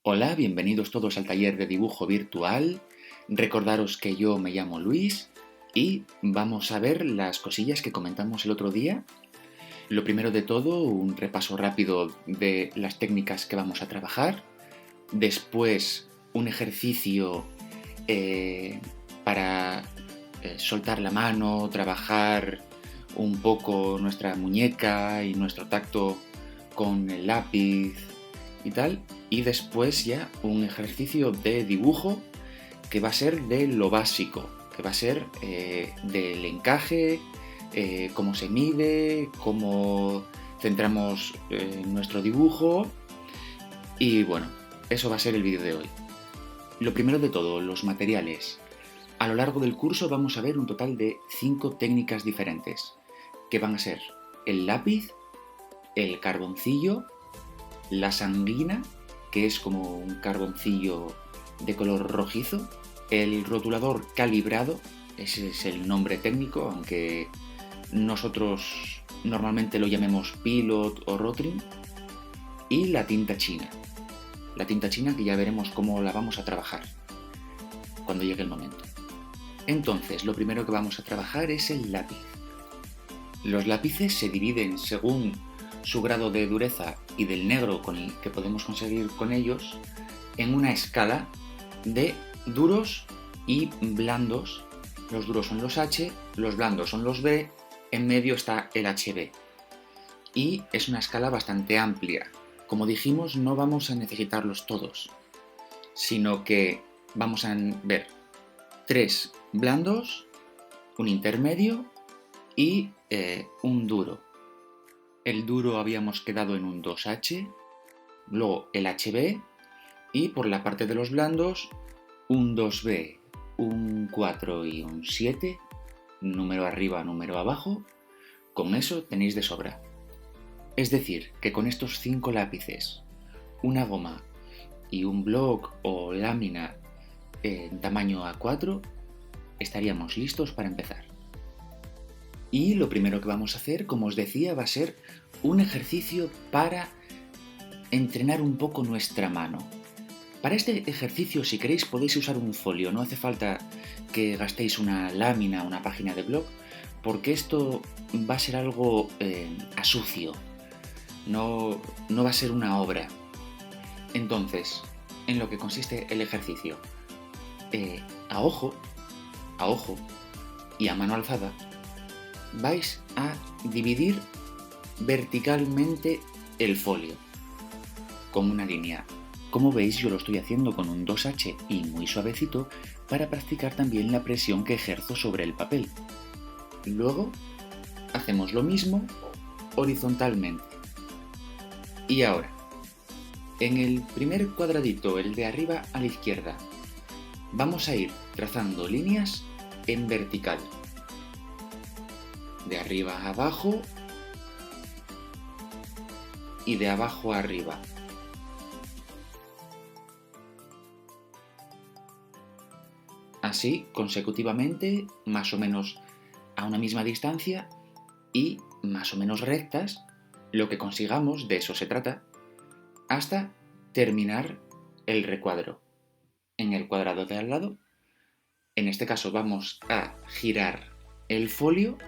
Hola, bienvenidos todos al taller de dibujo virtual. Recordaros que yo me llamo Luis y vamos a ver las cosillas que comentamos el otro día. Lo primero de todo, un repaso rápido de las técnicas que vamos a trabajar. Después, un ejercicio para soltar la mano, trabajar un poco nuestra muñeca y nuestro tacto con el lápiz y tal. Y después ya un ejercicio de dibujo que va a ser de lo básico, que va a ser del encaje, cómo se mide, cómo centramos nuestro dibujo. Y bueno, eso va a ser el vídeo de hoy. Lo primero de todo, los materiales. A lo largo del curso vamos a ver un total de 5 técnicas diferentes, que van a ser el lápiz, el carboncillo, la sanguina, que es como un carboncillo de color rojizo, el rotulador calibrado, ese es el nombre técnico, aunque nosotros normalmente lo llamemos Pilot o Rotring, y la tinta china. La tinta china que ya veremos cómo la vamos a trabajar cuando llegue el momento. Entonces, lo primero que vamos a trabajar es el lápiz. Los lápices se dividen según su grado de dureza y del negro con el que podemos conseguir con ellos en una escala de duros y blandos. Los duros son los H, los blandos son los B, en medio está el HB. Y es una escala bastante amplia. Como dijimos, no vamos a necesitarlos todos, sino que vamos a ver 3 blandos, un intermedio y un duro. El duro habíamos quedado en un 2H, luego el HB y por la parte de los blandos un 2B, un 4 y un 7, número arriba, número abajo. Con eso tenéis de sobra. Es decir, que con estos 5 lápices, una goma y un bloc o lámina en tamaño A4, estaríamos listos para empezar. Y lo primero que vamos a hacer, como os decía, va a ser un ejercicio para entrenar un poco nuestra mano. Para este ejercicio, si queréis, podéis usar un folio, no hace falta que gastéis una lámina, una página de blog, porque esto va a ser algo a sucio, no va a ser una obra. Entonces, en lo que consiste el ejercicio, a ojo y a mano alzada, vais a dividir verticalmente el folio con una línea. Como veis, yo lo estoy haciendo con un 2H y muy suavecito para practicar también la presión que ejerzo sobre el papel. Luego hacemos lo mismo horizontalmente. Y ahora, en el primer cuadradito, el de arriba a la izquierda, vamos a ir trazando líneas en vertical. De arriba a abajo y de abajo a arriba. Así consecutivamente, más o menos a una misma distancia y más o menos rectas, lo que consigamos, de eso se trata, hasta terminar el recuadro. En el cuadrado de al lado, en este caso vamos a girar el folio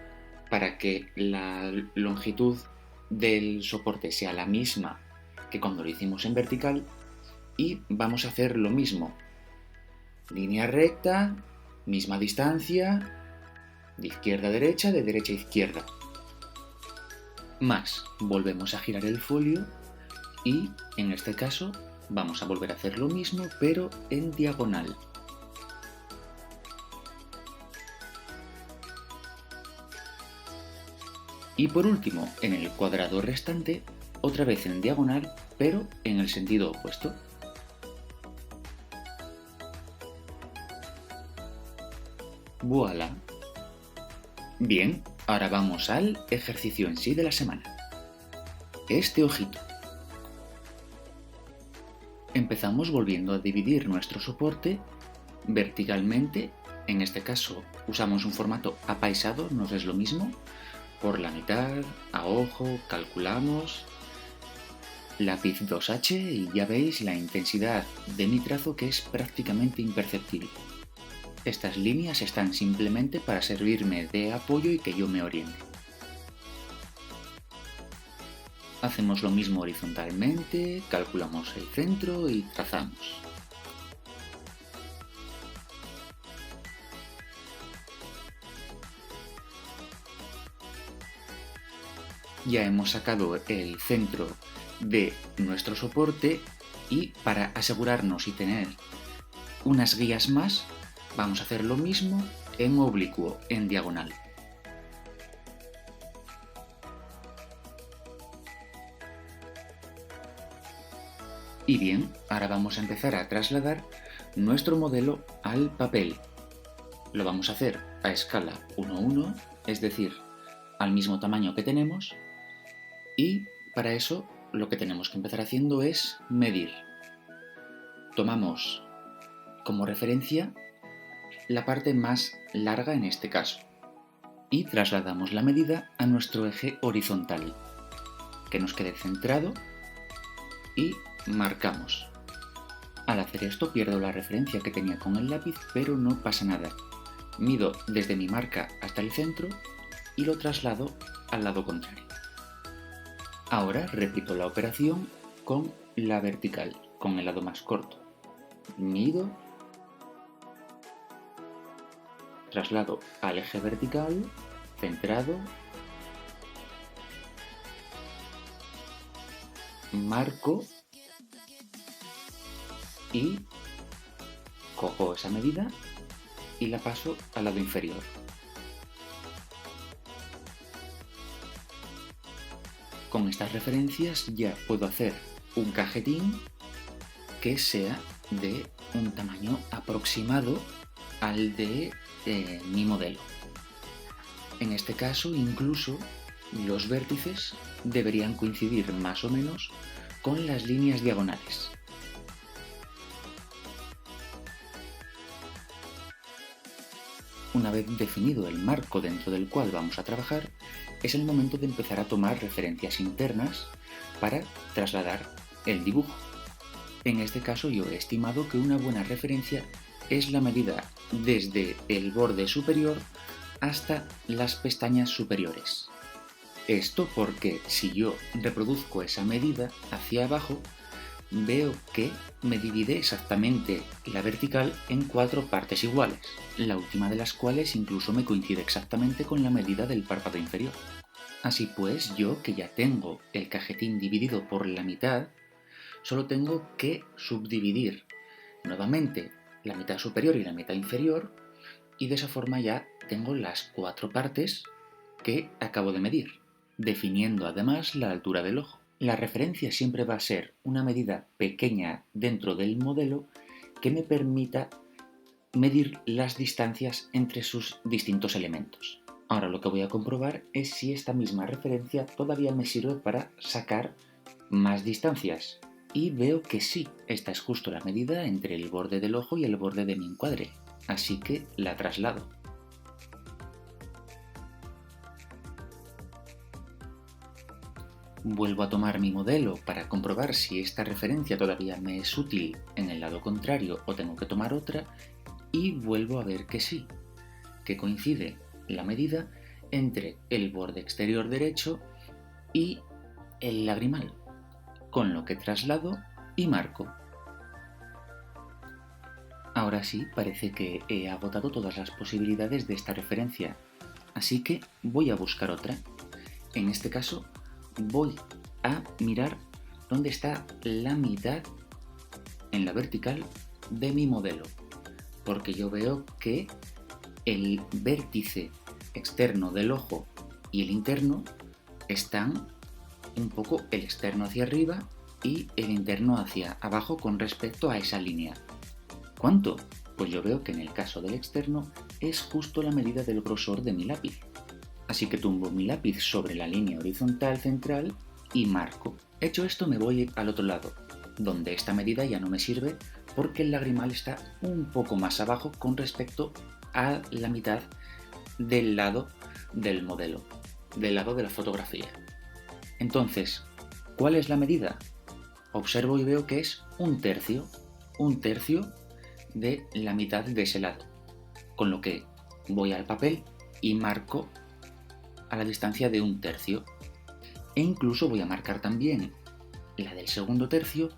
para que la longitud del soporte sea la misma que cuando lo hicimos en vertical y vamos a hacer lo mismo. Línea recta, misma distancia, de izquierda a derecha, de derecha a izquierda. Más, volvemos a girar el folio y en este caso vamos a volver a hacer lo mismo pero en diagonal. Y por último, en el cuadrado restante, otra vez en diagonal, pero en el sentido opuesto. ¡Voilà! Bien, ahora vamos al ejercicio en sí de la semana. Este ojito. Empezamos volviendo a dividir nuestro soporte verticalmente. En este caso usamos un formato apaisado, nos es lo mismo. Por la mitad, a ojo, calculamos lápiz 2H y ya veis la intensidad de mi trazo, que es prácticamente imperceptible. Estas líneas están simplemente para servirme de apoyo y que yo me oriente. Hacemos lo mismo horizontalmente, calculamos el centro y trazamos. Ya hemos sacado el centro de nuestro soporte y para asegurarnos y tener unas guías más, vamos a hacer lo mismo en oblicuo, en diagonal. Y bien, ahora vamos a empezar a trasladar nuestro modelo al papel. Lo vamos a hacer a escala 1:1, es decir, al mismo tamaño que tenemos, y para eso lo que tenemos que empezar haciendo es medir. Tomamos como referencia la parte más larga en este caso y trasladamos la medida a nuestro eje horizontal, que nos quede centrado, y marcamos. Al hacer esto pierdo la referencia que tenía con el lápiz, pero no pasa nada. Mido desde mi marca hasta el centro y lo traslado al lado contrario. Ahora repito la operación con la vertical, con el lado más corto. Mido, traslado al eje vertical, centrado, marco y cojo esa medida y la paso al lado inferior. Con estas referencias ya puedo hacer un cajetín que sea de un tamaño aproximado al de mi modelo. En este caso, incluso los vértices deberían coincidir más o menos con las líneas diagonales. Una vez definido el marco dentro del cual vamos a trabajar, es el momento de empezar a tomar referencias internas para trasladar el dibujo. En este caso yo he estimado que una buena referencia es la medida desde el borde superior hasta las pestañas superiores. Esto porque si yo reproduzco esa medida hacia abajo, veo que me divide exactamente la vertical en 4 partes iguales, la última de las cuales incluso me coincide exactamente con la medida del párpado inferior. Así pues, yo que ya tengo el cajetín dividido por la mitad, solo tengo que subdividir nuevamente la mitad superior y la mitad inferior, y de esa forma ya tengo las 4 partes que acabo de medir, definiendo además la altura del ojo. La referencia siempre va a ser una medida pequeña dentro del modelo que me permita medir las distancias entre sus distintos elementos. Ahora lo que voy a comprobar es si esta misma referencia todavía me sirve para sacar más distancias. Y veo que sí, esta es justo la medida entre el borde del ojo y el borde de mi encuadre, así que la traslado. Vuelvo a tomar mi modelo para comprobar si esta referencia todavía me es útil en el lado contrario o tengo que tomar otra, y vuelvo a ver que sí, que coincide la medida entre el borde exterior derecho y el lagrimal, con lo que traslado y marco. Ahora sí, parece que he agotado todas las posibilidades de esta referencia, así que voy a buscar otra. En este caso, voy a mirar dónde está la mitad en la vertical de mi modelo, porque yo veo que el vértice externo del ojo y el interno están un poco el externo hacia arriba y el interno hacia abajo con respecto a esa línea. ¿Cuánto? Pues yo veo que en el caso del externo es justo la medida del grosor de mi lápiz. Así que tumbo mi lápiz sobre la línea horizontal central y marco. Hecho esto, me voy al otro lado, donde esta medida ya no me sirve porque el lagrimal está un poco más abajo con respecto a la mitad del lado del modelo, del lado de la fotografía. Entonces, ¿cuál es la medida? observo y veo que es un tercio de la mitad de ese lado, con lo que voy al papel y marco a la distancia de un tercio, e incluso voy a marcar también la del segundo tercio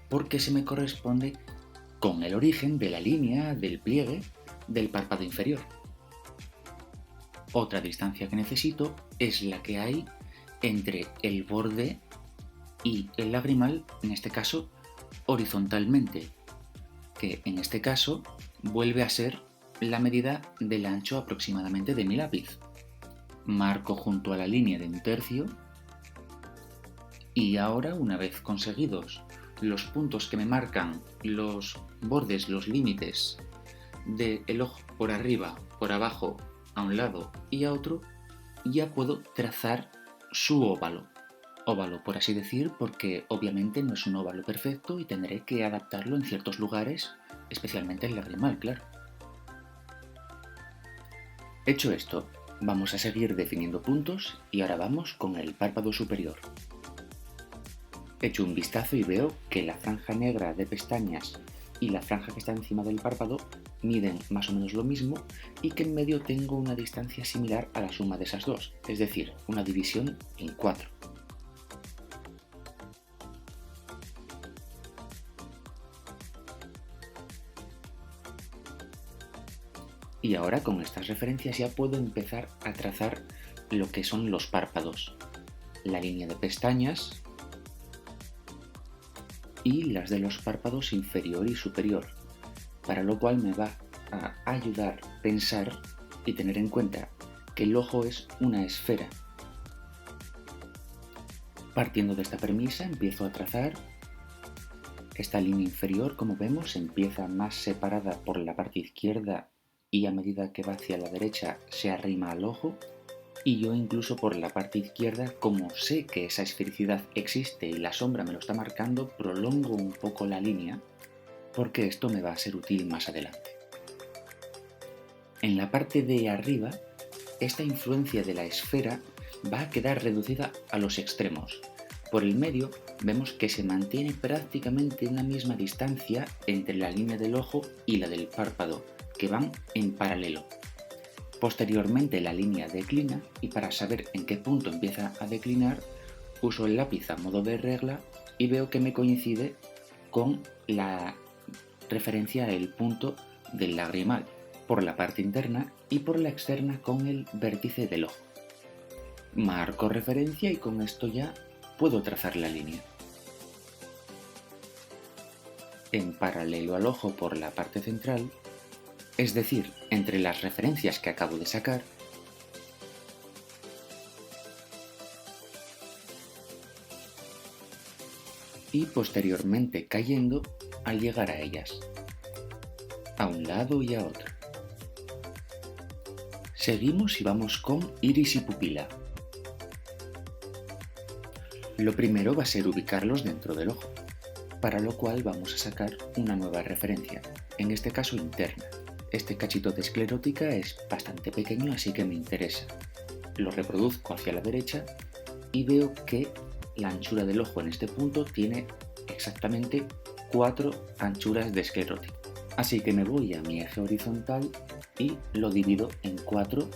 porque se me corresponde con el origen de la línea del pliegue del párpado inferior. Otra distancia que necesito es la que hay entre el borde y el lagrimal, en este caso horizontalmente, que en este caso vuelve a ser la medida del ancho aproximadamente de mi lápiz. Marco junto a la línea de un tercio y ahora, una vez conseguidos los puntos que me marcan los bordes, los límites del ojo por arriba, por abajo, a un lado y a otro, ya puedo trazar su óvalo. Óvalo, por así decir, porque obviamente no es un óvalo perfecto y tendré que adaptarlo en ciertos lugares, especialmente el lagrimal, claro. Hecho esto, vamos a seguir definiendo puntos y ahora vamos con el párpado superior. Echo un vistazo y veo que la franja negra de pestañas y la franja que está encima del párpado miden más o menos lo mismo y que en medio tengo una distancia similar a la suma de esas dos, es decir, una división en 4. Y ahora con estas referencias ya puedo empezar a trazar lo que son los párpados, la línea de pestañas y las de los párpados inferior y superior, para lo cual me va a ayudar a pensar y tener en cuenta que el ojo es una esfera. Partiendo de esta premisa empiezo a trazar. Esta línea inferior, como vemos, empieza más separada por la parte izquierda y a medida que va hacia la derecha se arrima al ojo, y yo incluso por la parte izquierda, como sé que esa esfericidad existe y la sombra me lo está marcando, prolongo un poco la línea porque esto me va a ser útil más adelante. En la parte de arriba, esta influencia de la esfera va a quedar reducida a los extremos. Por el medio vemos que se mantiene prácticamente una misma distancia entre la línea del ojo y la del párpado, que van en paralelo. Posteriormente la línea declina y para saber en qué punto empieza a declinar uso el lápiz a modo de regla y veo que me coincide con la referencia al punto del lagrimal por la parte interna y por la externa con el vértice del ojo. Marco referencia y con esto ya puedo trazar la línea. En paralelo al ojo por la parte central, es decir, entre las referencias que acabo de sacar, y posteriormente cayendo al llegar a ellas, a un lado y a otro. Seguimos y vamos con iris y pupila. Lo primero va a ser ubicarlos dentro del ojo, para lo cual vamos a sacar una nueva referencia, en este caso interna. Este cachito de esclerótica es bastante pequeño, así que me interesa. Lo reproduzco hacia la derecha y veo que la anchura del ojo en este punto tiene exactamente 4 anchuras de esclerótica. Así que me voy a mi eje horizontal y lo divido en 4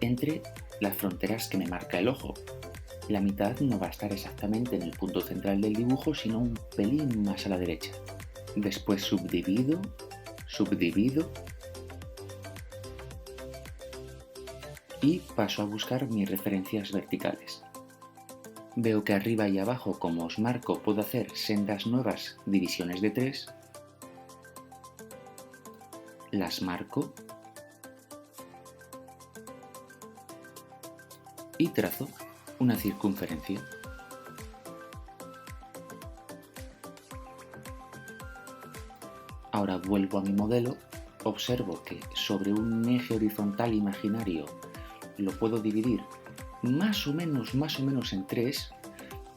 entre las fronteras que me marca el ojo. La mitad no va a estar exactamente en el punto central del dibujo, sino un pelín más a la derecha. Después subdivido y paso a buscar mis referencias verticales. Veo que arriba y abajo, como os marco, puedo hacer sendas nuevas divisiones de 3. Las marco y trazo una circunferencia. Ahora vuelvo a mi modelo, observo que sobre un eje horizontal imaginario lo puedo dividir más o menos en 3.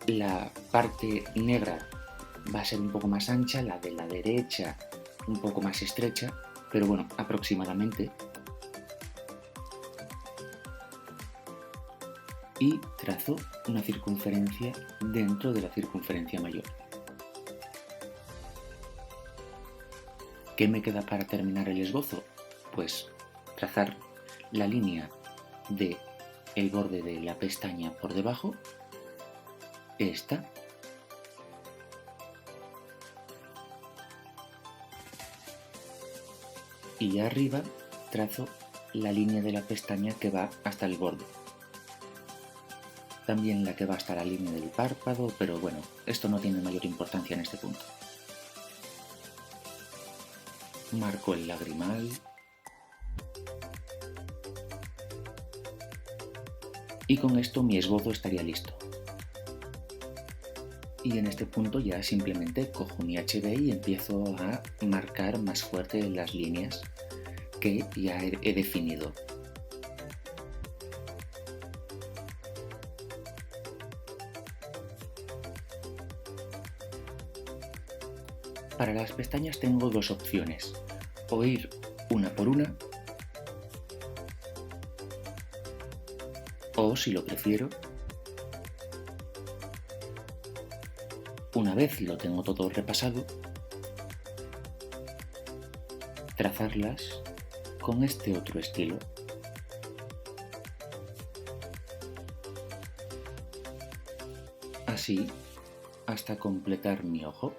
La parte negra va a ser un poco más ancha, la de la derecha un poco más estrecha, pero bueno, aproximadamente. Y trazo una circunferencia dentro de la circunferencia mayor. ¿Qué me queda para terminar el esbozo? Pues trazar la línea de el borde de la pestaña por debajo, esta, y arriba trazo la línea de la pestaña que va hasta el borde. También la que va hasta la línea del párpado, pero bueno, esto no tiene mayor importancia en este punto. Marco el lagrimal. Y con esto mi esbozo estaría listo. Y en este punto ya simplemente cojo mi HB y empiezo a marcar más fuerte las líneas que ya he definido. Para las pestañas tengo dos opciones, o ir una por una, o si lo prefiero, una vez lo tengo todo repasado, trazarlas con este otro estilo. Así hasta completar mi ojo.